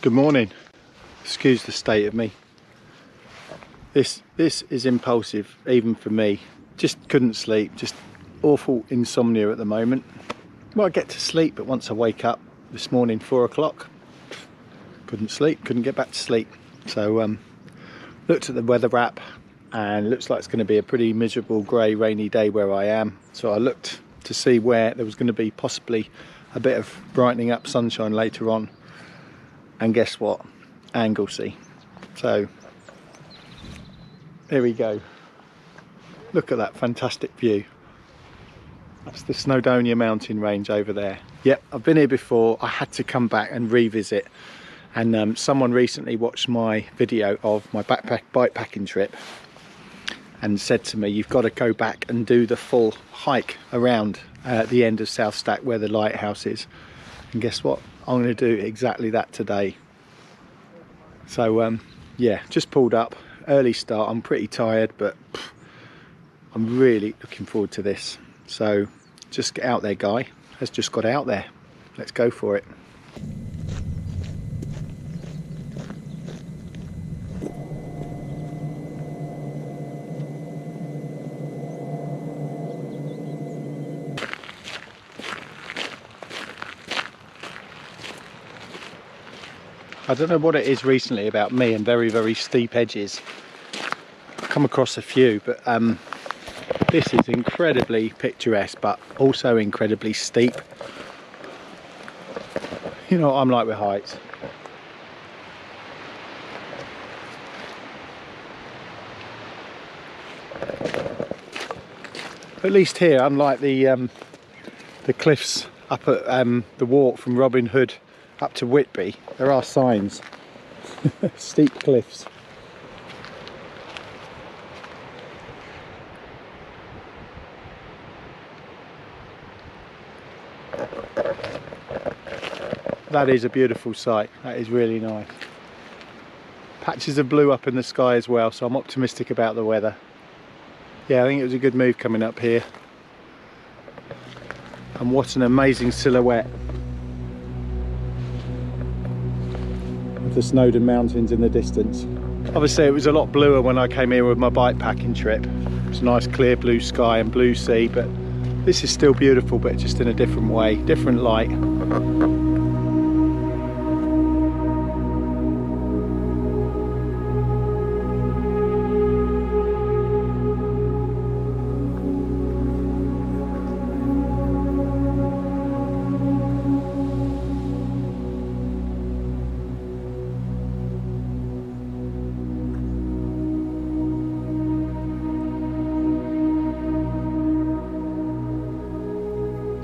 Good morning. Excuse the state of me. This is impulsive even for me. Just couldn't sleep, just awful insomnia at the moment. Well, I get to sleep, but once I wake up this morning 4 o'clock, couldn't sleep, couldn't get back to sleep. So looked at the weather app and looks like it's going to be a pretty miserable grey rainy day where I am. So I looked to see where there was going to be possibly a bit of brightening up sunshine later on. And guess what? Anglesey. So here we go. Look at that fantastic view. That's the Snowdonia mountain range over there. Yep, I've been here before. I had to come back and revisit. And someone recently watched my video of my bikepacking trip and said to me, you've got to go back and do the full hike around the end of South Stack where the lighthouse is. And guess what? I'm going to do exactly that today. So yeah, just pulled up, early start. I'm pretty tired, but I'm really looking forward to this. So just get out there, guy. Has just got out there. Let's go for it. I don't know what it is recently about me and very steep edges. I've come across a few, but this is incredibly picturesque, but also incredibly steep. You know what I'm like with heights. At least here, unlike the cliffs up at the walk from Robin Hood up to Whitby, there are signs. Steep cliffs. That is a beautiful sight. That is really nice. Patches of blue up in the sky as well, so I'm optimistic about the weather. Yeah, I think it was a good move coming up here. And what an amazing silhouette of the Snowdon Mountains in the distance. Obviously it was a lot bluer when I came here with my bikepacking trip. It was a nice clear blue sky and blue sea, but this is still beautiful, but just in a different way, different light.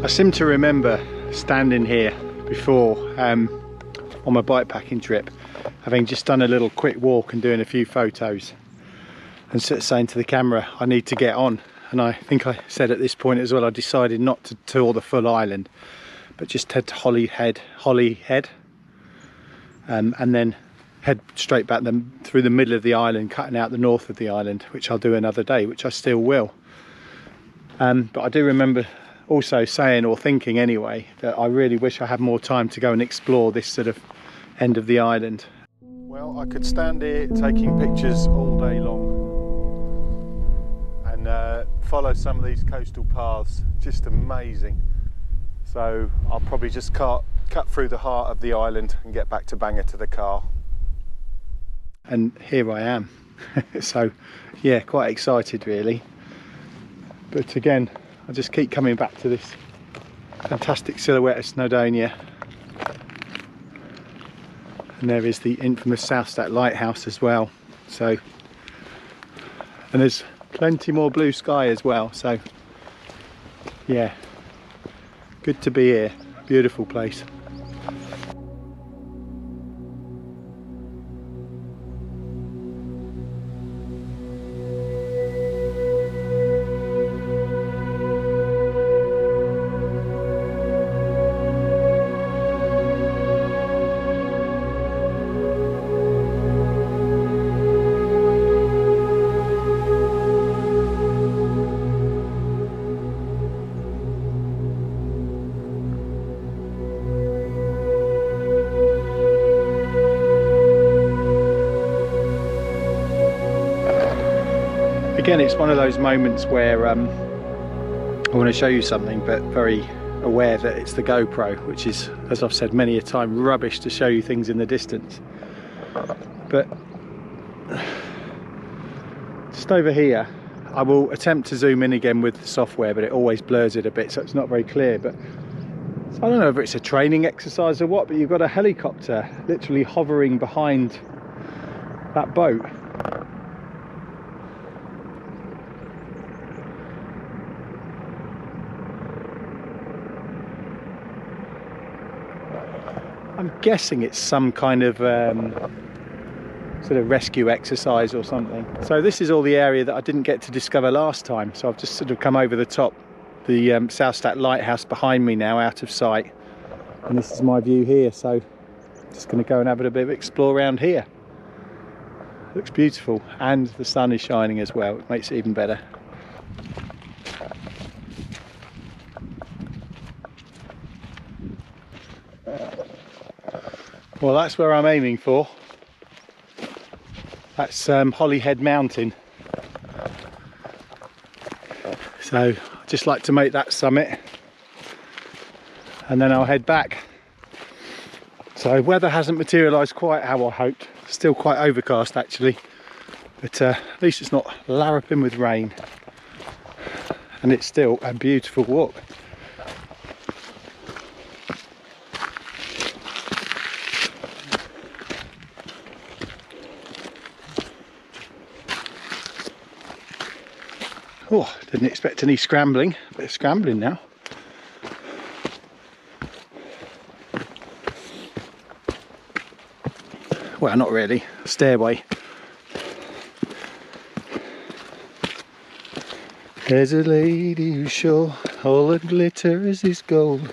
I seem to remember standing here before on my bikepacking trip, having just done a little quick walk and doing a few photos and saying to the camera, I need to get on. And I think I said at this point as well, I decided not to tour the full island, but just head to Holyhead and then head straight back through the middle of the island, cutting out the north of the island, which I'll do another day, which I still will. But I do remember also saying, or thinking anyway, that I really wish I had more time to go and explore this sort of end of the island. Well, I could stand here taking pictures all day long and follow some of these coastal paths, just amazing. So I'll probably just cut through the heart of the island and get back to Bangor to the car. And here I am. So yeah, quite excited really. But again, I just keep coming back to this fantastic silhouette of Snowdonia. And there is the infamous South Stack Lighthouse as well. So, and there's plenty more blue sky as well. So yeah, good to be here. Beautiful place. Again, it's one of those moments where I want to show you something, but very aware that it's the GoPro, which is, as I've said many a time, rubbish to show you things in the distance. But just over here, I will attempt to zoom in again with the software, but it always blurs it a bit, so it's not very clear. But I don't know if it's a training exercise or what, but you've got a helicopter literally hovering behind that boat. I'm guessing it's some kind of sort of rescue exercise or something. So this is all the area that I didn't get to discover last time, so I've just sort of come over the top. The South Stack Lighthouse behind me now, out of sight, and this is my view here, so just going to go and have a bit of explore around here. Looks beautiful, and the sun is shining as well, it makes it even better. Well, that's where I'm aiming for. That's Holyhead Mountain. So I'd just like to make that summit and then I'll head back. So weather hasn't materialised quite how I hoped. Still quite overcast actually, but at least it's not larruping with rain, and it's still a beautiful walk. Oh, didn't expect any scrambling, a bit of scrambling now. Well, not really, a stairway. There's a lady who's sure all that glitters is gold,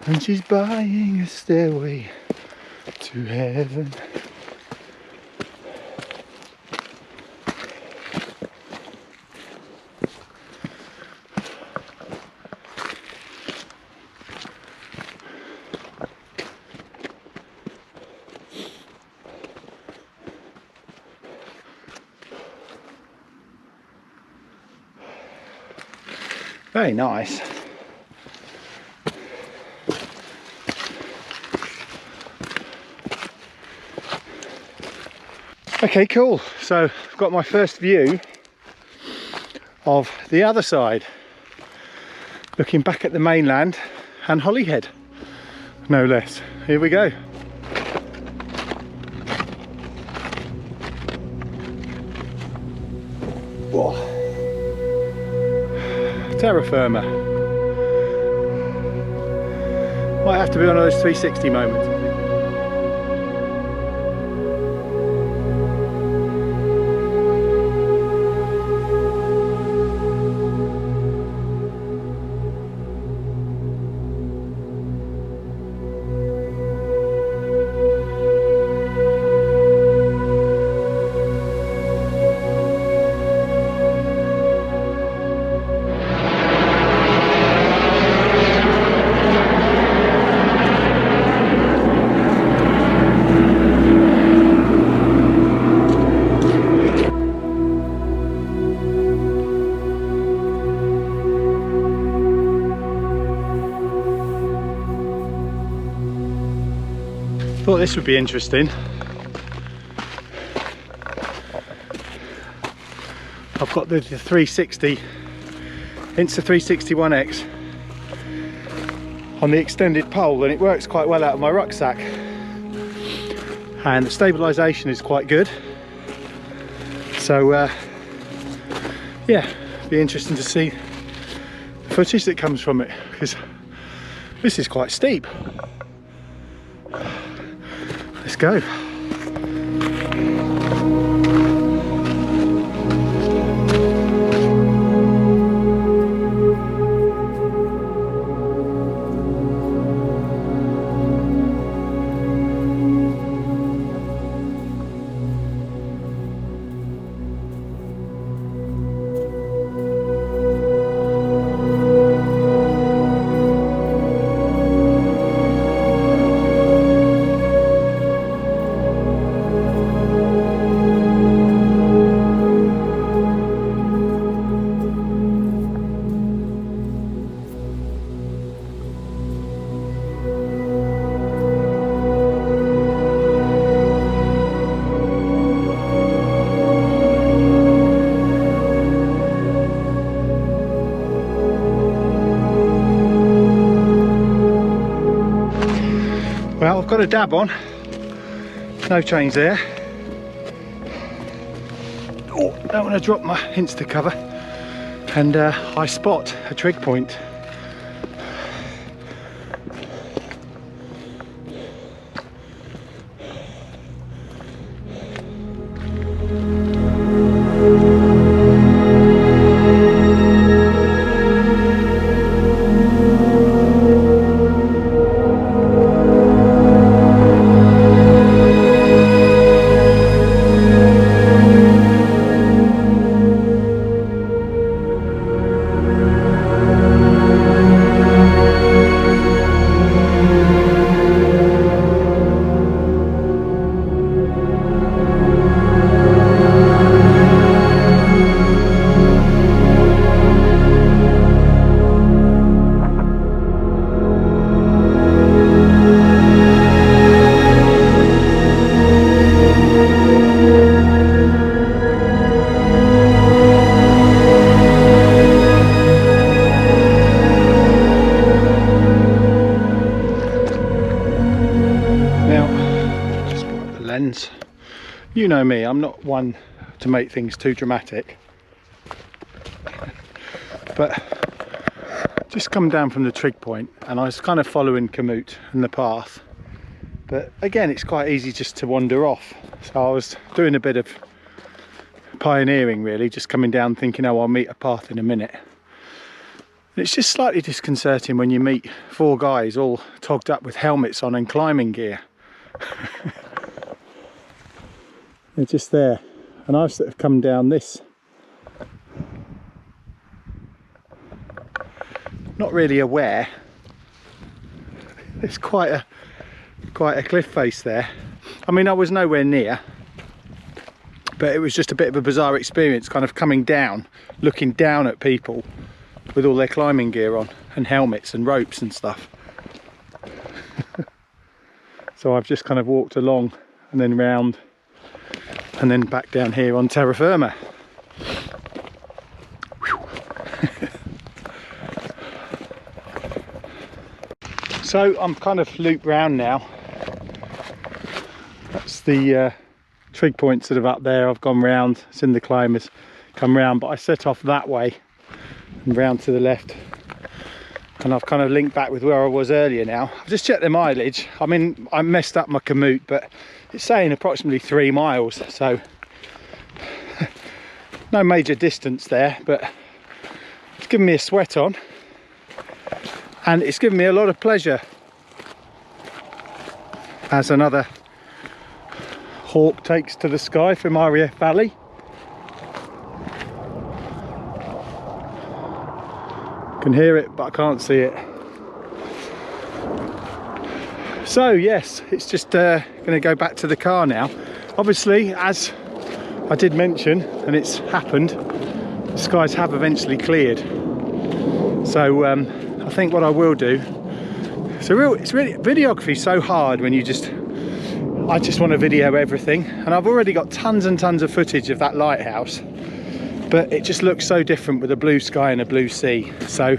and she's buying a stairway to heaven. Very nice. Okay, cool. So I've got my first view of the other side, looking back at the mainland and Holyhead, no less. Here we go. Whoa. Terra firma. Might have to be one of those 360 moments. Thought this would be interesting. I've got the 360 Insta360-1X on the extended pole, and it works quite well out of my rucksack, and the stabilisation is quite good. So yeah, be interesting to see the footage that comes from it, because this is quite steep. Let's go. got a dab on, no change there. Oh, don't want to drop my Insta cover. And I spot a trig point. You know me, I'm not one to make things too dramatic, but just come down from the trig point and I was kind of following Kamut and the path, but again it's quite easy just to wander off, so I was doing a bit of pioneering really, just coming down thinking, oh, I'll meet a path in a minute. And it's just slightly disconcerting when you meet four guys all togged up with helmets on and climbing gear. They're just there, and I've sort of come down this, not really aware. There's quite a cliff face there. I mean, I was nowhere near, but it was just a bit of a bizarre experience, kind of coming down, looking down at people with all their climbing gear on and helmets and ropes and stuff. So I've just kind of walked along and then round and then back down here on terra firma. So I'm kind of looped round now. That's the trig point sort of up there. I've gone round, it's in the climbers, come round, but I set off that way and round to the left, and I've kind of linked back with where I was earlier now. I've just checked the mileage. I mean, I messed up my Kamut, but it's saying approximately 3 miles, so no major distance there, but it's given me a sweat on and it's given me a lot of pleasure as another hawk takes to the sky from RAF Valley. I can hear it, but I can't see it. So yes, it's just going to go back to the car now. Obviously, as I did mention, and it's happened, the skies have eventually cleared. So I think what I will do, it's really, videography is so hard when I just want to video everything, and I've already got tons and tons of footage of that lighthouse, but it just looks so different with a blue sky and a blue sea. So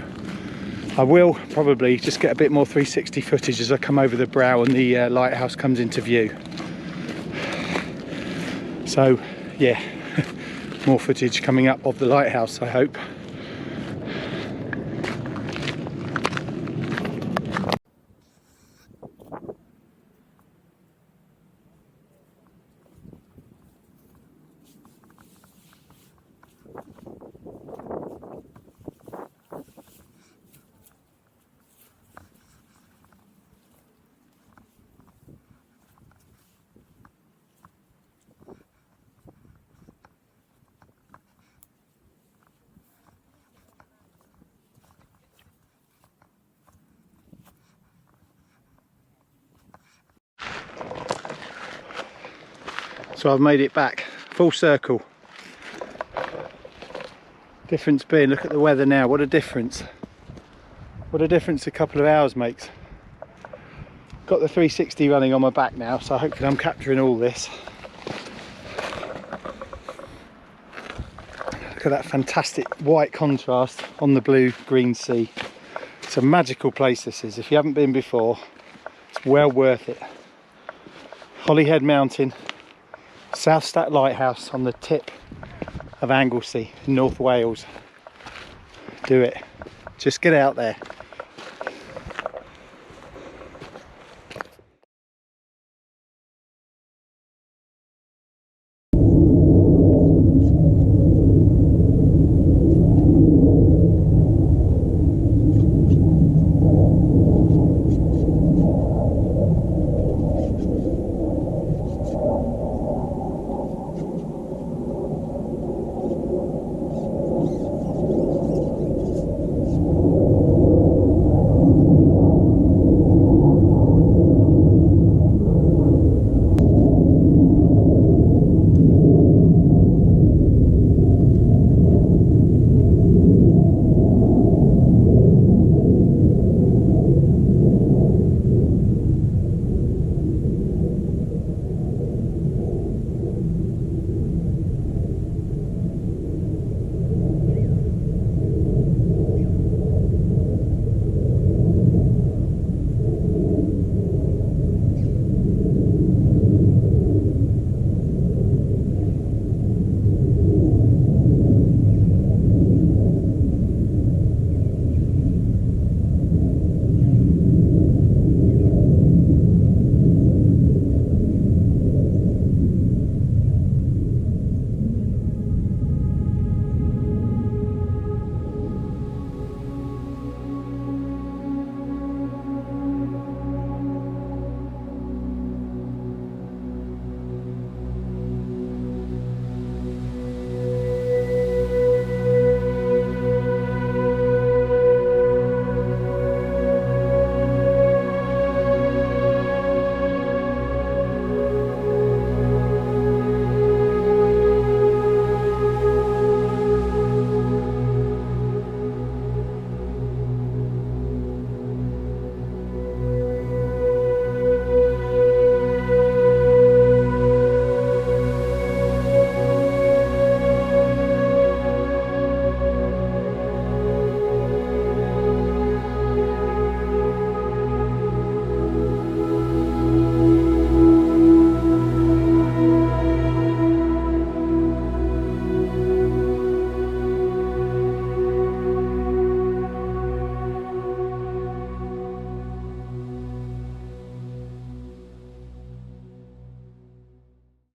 I will probably just get a bit more 360 footage as I come over the brow and the lighthouse comes into view. So yeah, more footage coming up of the lighthouse, I hope. So I've made it back, full circle. Difference being, look at the weather now, what a difference. What a difference a couple of hours makes. Got the 360 running on my back now, so hopefully I'm capturing all this. Look at that fantastic white contrast on the blue-green sea. It's a magical place this is. If you haven't been before, it's well worth it. Holyhead Mountain, South Stack Lighthouse on the tip of Anglesey in North Wales. Do it. Just get out there.